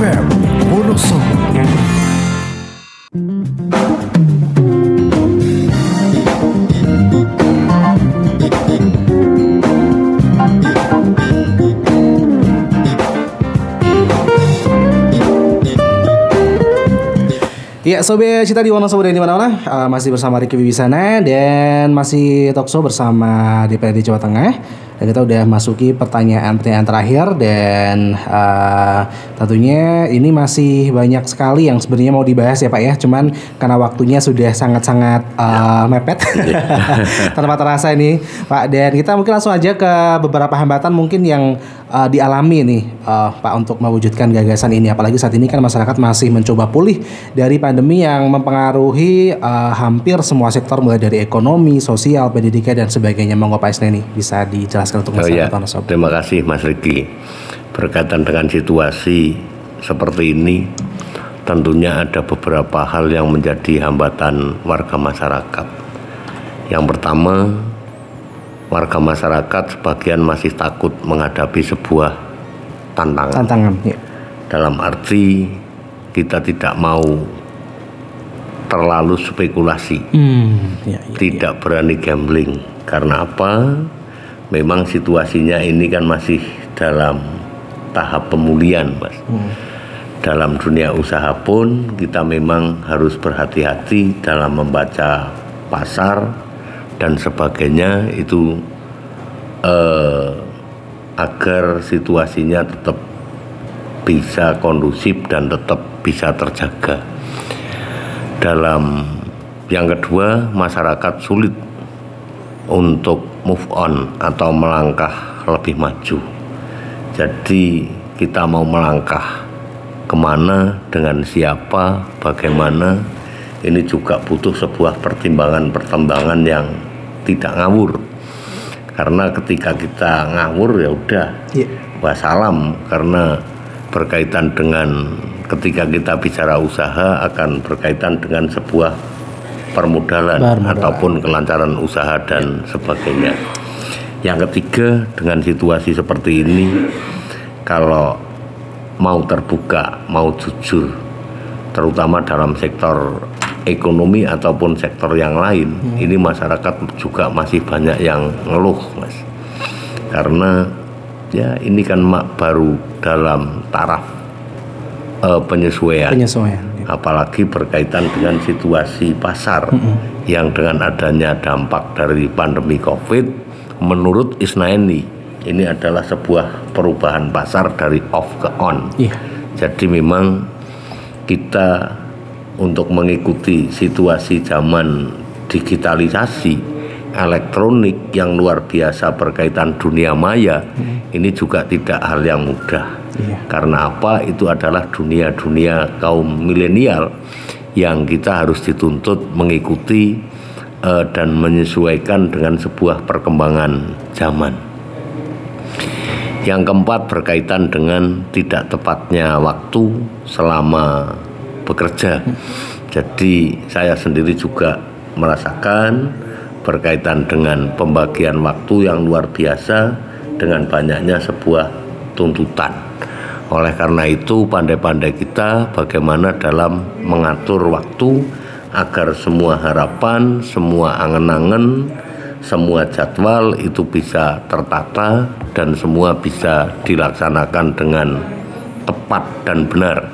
FM Wonosobo. Ya, Sobe Cita di Wonosobo dan di mana-mana, masih bersama Ricky Wibisana dan masih talkshow bersama DPRD Jawa Tengah. Dan kita udah masuki pertanyaan terakhir dan tentunya ini masih banyak sekali yang sebenarnya mau dibahas ya Pak ya. Cuman karena waktunya sudah sangat-sangat mepet tanpa terasa ini Pak. Dan kita mungkin langsung aja ke beberapa hambatan mungkin yang dialami nih Pak untuk mewujudkan gagasan ini. Apalagi saat ini kan masyarakat masih mencoba pulih dari pandemi yang mempengaruhi hampir semua sektor mulai dari ekonomi, sosial, pendidikan dan sebagainya. Monggo Pak Isneni bisa dijelaskan untuk masyarakat Wonosobo. Terima kasih Mas Riki. Berkaitan dengan situasi seperti ini, tentunya ada beberapa hal yang menjadi hambatan warga masyarakat. Yang pertama, warga masyarakat sebagian masih takut menghadapi sebuah tantangan. Ya. Dalam arti kita tidak mau terlalu spekulasi, tidak berani gambling. Karena apa? Memang situasinya ini kan masih dalam tahap pemulihan, Mas. Dalam dunia usaha pun kita memang harus berhati-hati dalam membaca pasar dan sebagainya itu agar situasinya tetap bisa kondusif dan tetap bisa terjaga. Dalam yang kedua, masyarakat sulit untuk move on atau melangkah lebih maju. Jadi kita mau melangkah kemana, dengan siapa, bagaimana, ini juga butuh sebuah pertimbangan yang tidak ngawur. Karena ketika kita ngawur ya udah, wassalam. Karena berkaitan dengan ketika kita bicara usaha akan berkaitan dengan sebuah permodalan ataupun kelancaran usaha dan sebagainya. Yang ketiga, dengan situasi seperti ini, kalau mau terbuka, mau jujur, terutama dalam sektor ekonomi ataupun sektor yang lain, ini masyarakat juga masih banyak yang ngeluh, Mas. Karena ya ini kan baru dalam taraf penyesuaian. Apalagi berkaitan dengan situasi pasar yang dengan adanya dampak dari pandemi COVID, menurut Isnaini ini adalah sebuah perubahan pasar dari off ke on. Jadi memang kita untuk mengikuti situasi zaman digitalisasi elektronik yang luar biasa berkaitan dunia maya, ini juga tidak hal yang mudah. Karena apa? Itu adalah dunia kaum milenial yang kita harus dituntut mengikuti dan menyesuaikan dengan sebuah perkembangan zaman. Yang keempat, berkaitan dengan tidak tepatnya waktu selama bekerja. Jadi saya sendiri juga merasakan berkaitan dengan pembagian waktu yang luar biasa dengan banyaknya sebuah tuntutan. Oleh karena itu pandai-pandai kita bagaimana dalam mengatur waktu agar semua harapan, semua angen-angen, semua jadwal itu bisa tertata dan semua bisa dilaksanakan dengan tepat dan benar.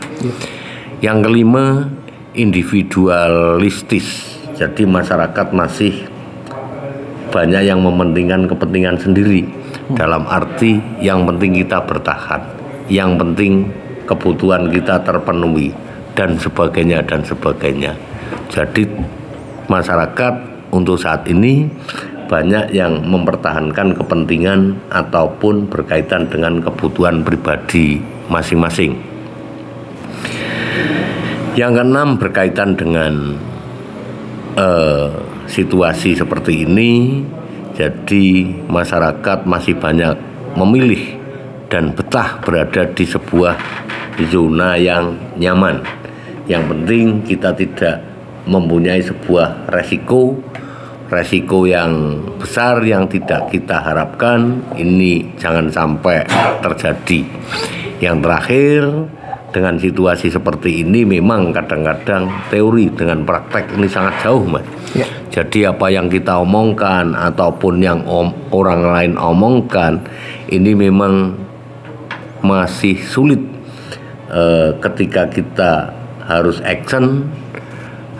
Yang kelima, individualistis. Jadi masyarakat masih banyak yang mementingkan kepentingan sendiri. Dalam arti yang penting kita bertahan, yang penting kebutuhan kita terpenuhi dan sebagainya dan sebagainya. Jadi masyarakat untuk saat ini banyak yang mempertahankan kepentingan ataupun berkaitan dengan kebutuhan pribadi masing-masing. Yang keenam, berkaitan dengan situasi seperti ini, jadi masyarakat masih banyak memilih dan betah berada di sebuah zona yang nyaman. Yang penting kita tidak mempunyai sebuah resiko yang besar yang tidak kita harapkan, ini jangan sampai terjadi. Yang terakhir, dengan situasi seperti ini memang kadang-kadang teori dengan praktek ini sangat jauh, Mas. Ya. Jadi apa yang kita omongkan ataupun yang orang lain omongkan ini memang masih sulit ketika kita harus action,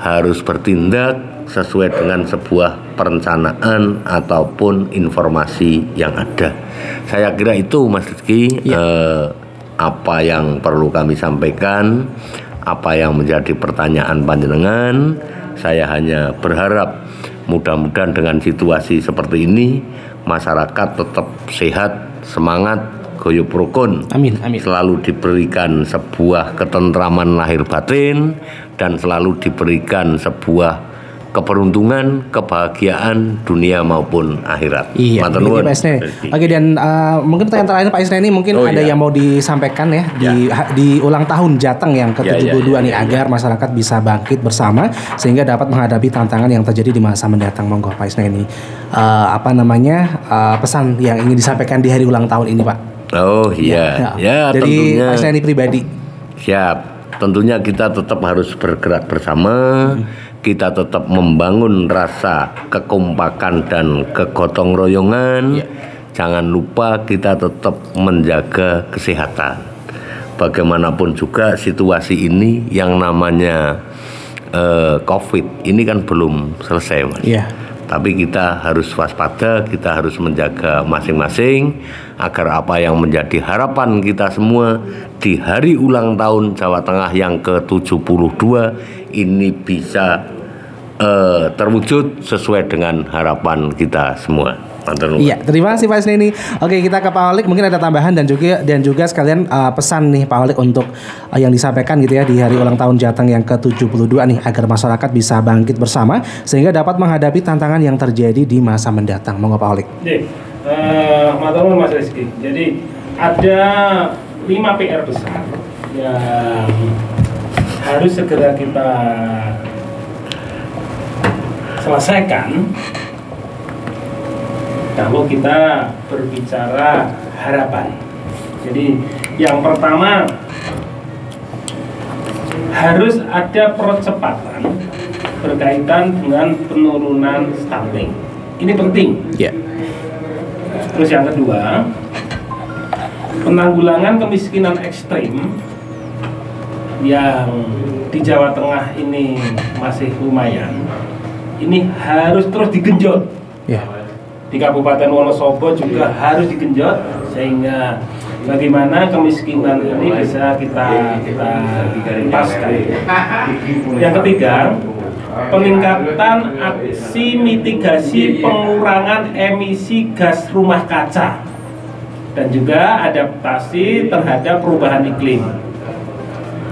harus bertindak sesuai dengan sebuah perencanaan ataupun informasi yang ada. Saya kira itu, Mas Rizky, apa yang perlu kami sampaikan, apa yang menjadi pertanyaan panjenengan. Saya hanya berharap mudah-mudahan dengan situasi seperti ini masyarakat tetap sehat, semangat, guyub rukun. Amin, amin. Selalu diberikan sebuah ketentraman lahir batin dan selalu diberikan sebuah keberuntungan, kebahagiaan dunia maupun akhirat. Iya, Matur nuwun. Pak Isne. Oke, dan mungkin pertanyaan terakhir Pak Isne ini mungkin ada yang mau disampaikan ya, di ulang tahun Jateng yang ke-72 nih agar masyarakat bisa bangkit bersama sehingga dapat menghadapi tantangan yang terjadi di masa mendatang. Monggo Pak Isne ini pesan yang ingin disampaikan di hari ulang tahun ini, Pak. Oh iya, ya Jadi tentunya. Pak Isne ini pribadi. Siap, tentunya kita tetap harus bergerak bersama. Kita tetap membangun rasa kekompakan dan kegotong royongan. Jangan lupa kita tetap menjaga kesehatan. Bagaimanapun juga situasi ini yang namanya COVID ini kan belum selesai, Mas. Tapi kita harus waspada, kita harus menjaga masing-masing agar apa yang menjadi harapan kita semua di hari ulang tahun Jawa Tengah yang ke-72 ini bisa terwujud sesuai dengan harapan kita semua. Iya, terima kasih Pak Isne ini. Oke, kita ke Pak Walik, mungkin ada tambahan dan juga sekalian pesan nih Pak Walik untuk yang disampaikan gitu ya di hari ulang tahun Jateng yang ke-72 nih agar masyarakat bisa bangkit bersama sehingga dapat menghadapi tantangan yang terjadi di masa mendatang. Monggo Pak Walik. Matur nuwun Mas Rizky. Jadi ada 5 PR besar yang harus segera kita selesaikan kalau kita berbicara harapan. Jadi yang pertama harus ada percepatan berkaitan dengan penurunan stunting. Ini penting. Terus yang kedua, penanggulangan kemiskinan ekstrim yang di Jawa Tengah ini masih lumayan. Ini harus terus digenjot. Di Kabupaten Wonosobo juga harus digenjot sehingga bagaimana kemiskinan ini bisa kita tuntaskan. Yang ketiga, peningkatan aksi mitigasi pengurangan emisi gas rumah kaca dan juga adaptasi terhadap perubahan iklim.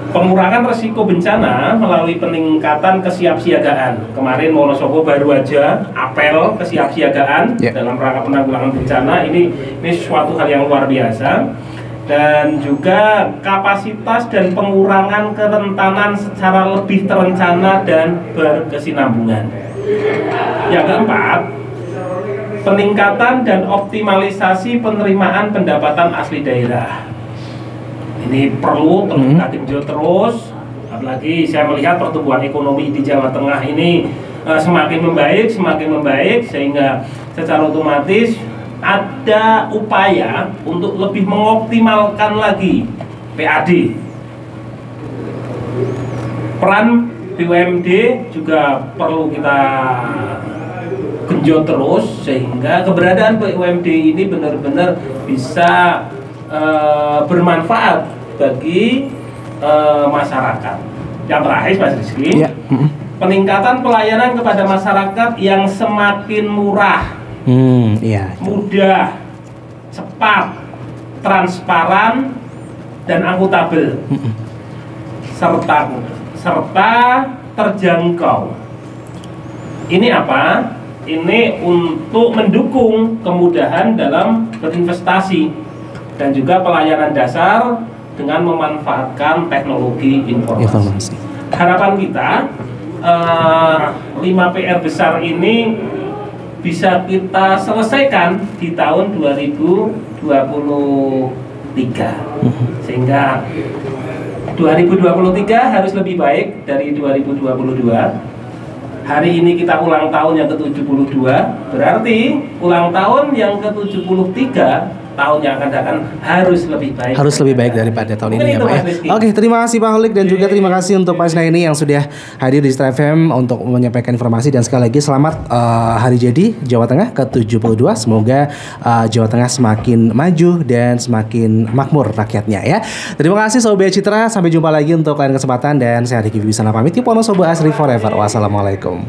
Pengurangan resiko bencana melalui peningkatan kesiapsiagaan. Kemarin Wonosobo baru aja apel kesiapsiagaan dalam rangka penanggulangan bencana. Ini suatu hal yang luar biasa. Dan juga kapasitas dan pengurangan kerentanan secara lebih terencana dan berkesinambungan. Yang keempat, peningkatan dan optimalisasi penerimaan pendapatan asli daerah. Ini perlu terus kita genjot terus. Apalagi saya melihat pertumbuhan ekonomi di Jawa Tengah ini semakin membaik sehingga secara otomatis ada upaya untuk lebih mengoptimalkan lagi PAD. Peran BUMD juga perlu kita genjot terus sehingga keberadaan BUMD ini benar-benar bisa bermanfaat bagi masyarakat. Yang terakhir Mas Rizky, peningkatan pelayanan kepada masyarakat yang semakin murah, mudah, cepat, transparan, dan akuntabel, serta terjangkau. Ini apa? Ini untuk mendukung kemudahan dalam berinvestasi dan juga pelayanan dasar dengan memanfaatkan teknologi informasi. Harapan kita 5 PR besar ini bisa kita selesaikan di tahun 2023 sehingga 2023 harus lebih baik dari 2022. Hari ini kita ulang tahun yang ke-72, berarti ulang tahun yang ke-73 tahun yang akan datang harus lebih baik. Harus lebih baik daripada tahun ini ya, Mungkin Pak. itu, Mas Rizky. Oke, terima kasih Pak Holik dan juga terima kasih untuk Pak Isnaini yang sudah hadir di Star FM untuk menyampaikan informasi, dan sekali lagi selamat hari jadi Jawa Tengah ke-72. Semoga Jawa Tengah semakin maju dan semakin makmur rakyatnya ya. Terima kasih Sobat Citra, sampai jumpa lagi untuk lain kesempatan, dan saya Diki Wibisana pamit. Wonosobo Asri Forever. Wassalamualaikum.